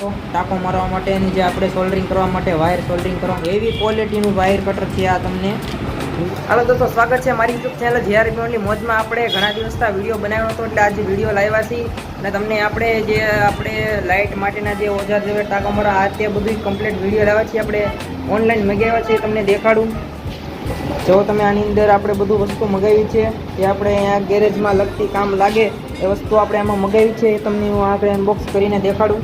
ટાંકો મારવા માટેની જે આપણે સોલ્ડરિંગ કરવા માટે વાયર સોલ્ડરિંગ કરવા એવી ક્વોલિટીનું વાયર કટર છે આ તમને. હાલો દોસ્તો, સ્વાગત છે મારી યુટ્યુબ ચેનલ JRP ઓનલી મોજમાં. આપણે ઘણા દિવસથી વિડીયો બનાવ્યો હતો એટલે આજે વિડીયો લાવ્યા છીએ અને તમને આપણે લાઇટ માટેના જે ઓજાર જેવા ટાંકો મારવા આ તે બધું કમ્પ્લીટ વિડીયો લાવ્યા છીએ. આપણે ઓનલાઈન મંગાવ્યા છે, તમને દેખાડું. જો તમે આની અંદર આપણે બધું વસ્તુ મગાવી છે એ આપણે અહીંયા ગેરેજમાં લગતી કામ લાગે એ વસ્તુ આપણે આમાં મગાવી છે. એ તમને હું આપણે અનબોક્સ કરીને દેખાડું.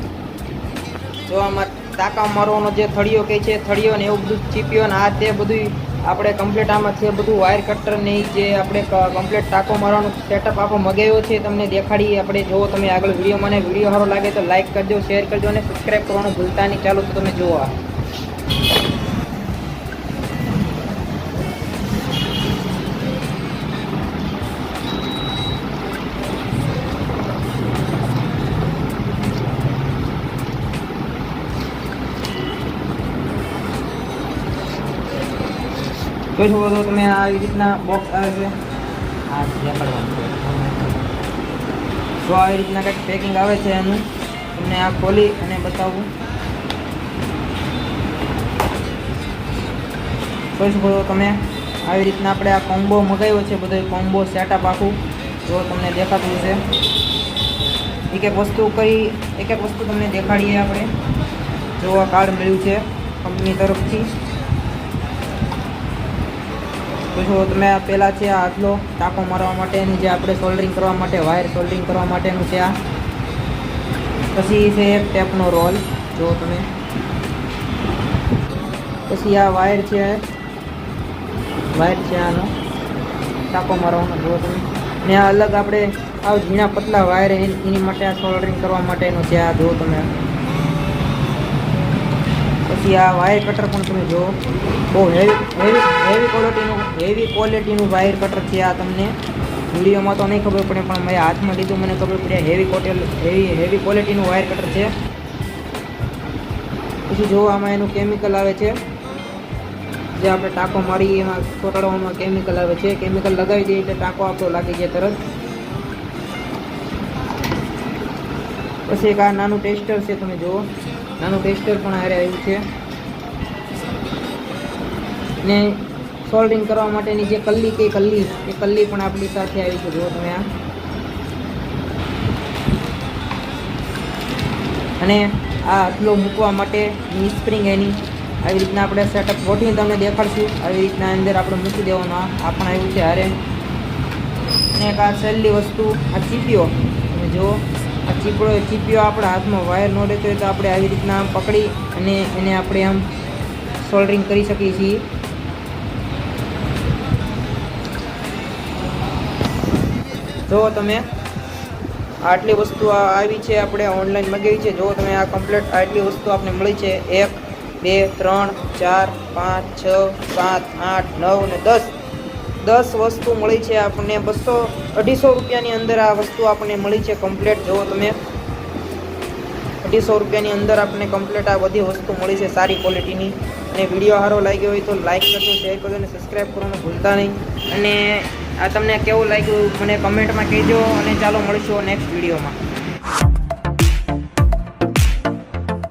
જો આમાં ટાંકા મારવાનો જે થળિયો કહે છે, થળિયો ને એવું બધું ચીપ્યો ને આ તે બધું આપણે કમ્પ્લીટ આમાં છે. બધું વાયર કટર ને જે આપણે કમ્પ્લીટ ટાંકો મારવાનું સેટઅપ આપણો મગાવ્યો છે તમને દેખાડીએ આપણે. જો તમે આગળ વિડીયોમાં ને વિડીયો સારો લાગે તો લાઇક કરજો, શેર કરજો અને સબસ્ક્રાઈબ કરવાનું ભૂલતા નહીં. ચાલો તો તમે જુઓ. જોઈ શકો છો તમે આવી રીતના બોક્સ આવે છે. આ દેખાડવાનું છે. તો આવી રીતના કંઈક પેકિંગ આવે છે એનું. તમને આ ખોલી અને બતાવું. જોઈ શકો છો તમે આવી રીતના આપણે આ કોમ્બો મગાવ્યો છે, બધો કોમ્બો સેટઅપ આખું. જો તમને દેખાતું છે એક એક વસ્તુ તમને દેખાડીએ આપણે. જો આ કાર્ડ મળ્યું છે કંપની તરફથી. જો તમે આ પહેલાં છે આ આટલો ટાંકો મારવા માટેની જે આપણે સોલ્ડરિંગ કરવા માટે વાયર સોલ્ડરિંગ કરવા માટેનું છે આ. પછી છે એક ટેપનો રોલ. જો તમે પછી આ વાયર છે આનો ટાંકો મારવાનો. જો તમે ને આ અલગ આપણે આ ઝીણા પતલા વાયર એની માટે આ સોલ્ડરિંગ કરવા માટેનું છે આ. જો તમે પછી આ વાયર કટર પણ તમે જુઓ, બહુ હેવી ક્વોલિટીનું વાયર કટર છે આ. તમને વિડીયોમાં તો નહીં ખબર પડે પણ મેં હાથમાં લીધું, મને ખબર પડે હેવી ક્વોલિટીનું વાયર કટર છે. પછી જો આમાં એનું કેમિકલ આવે છે જે આપણે ટાંકો મારી એમાં ચોટાડવામાં કેમિકલ આવે છે. કેમિકલ લગાવી દઈએ એટલે ટાંકો આપણો લાગી જાય તરત. પછી એક આ નાનું ટેસ્ટર છે, તમે જુઓ નાનું ટેસ્ટર પણ હારે આવ્યું છે. ને સોલ્ડરિંગ કરવા માટેની જે કલ્લી એ કલ્લી પણ આપણી સાથે આવી છે. જુઓ તમે આ. અને આ આટલો મૂકવા માટેની સ્પ્રિંગ એની આવી રીતના આપણે સેટઅપ ગોઠવીને તમને દેખાડશું. આવી રીતના અંદર આપણે મૂકી દેવાનું. આ પણ આવ્યું છે હારે. અને એક આ છેલ્લી વસ્તુ આ ચીપિયો. તમે જુઓ આ ચીપિયો આપણા હાથમાં વાયર ન રહેતો હોય તો આપણે આવી રીતના આમ પકડી અને એને આપણે આમ સોલ્ડરિંગ કરી શકીએ છીએ. જો તમે આટલી વસ્તુ આવી છે, આપણે ઓનલાઈન મગાવી છે. જો તમે આ કમ્પ્લીટ આટલી વસ્તુ આપણે મળી છે. 1 2 3 4 5 6 7 8 9 અને 10 વસ્તુ મળી છે આપણને. 200-250 રૂપિયાની અંદર આ વસ્તુ આપણને મળી છે કમ્પ્લીટ. જુઓ તમે 250 રૂપિયાની અંદર આપણને કમ્પ્લીટ આ બધી વસ્તુ મળી છે સારી ક્વોલિટીની. અને વિડીયો સારો લાગ્યો હોય તો લાઇક કરજો, શેર કરજો અને સબસ્ક્રાઈબ કરવાનું ભૂલતા નહીં. અને આ તમને કેવું લાગ્યું મને કમેન્ટમાં કહેજો. અને ચાલો મળીશું નેક્સ્ટ વિડીયોમાં.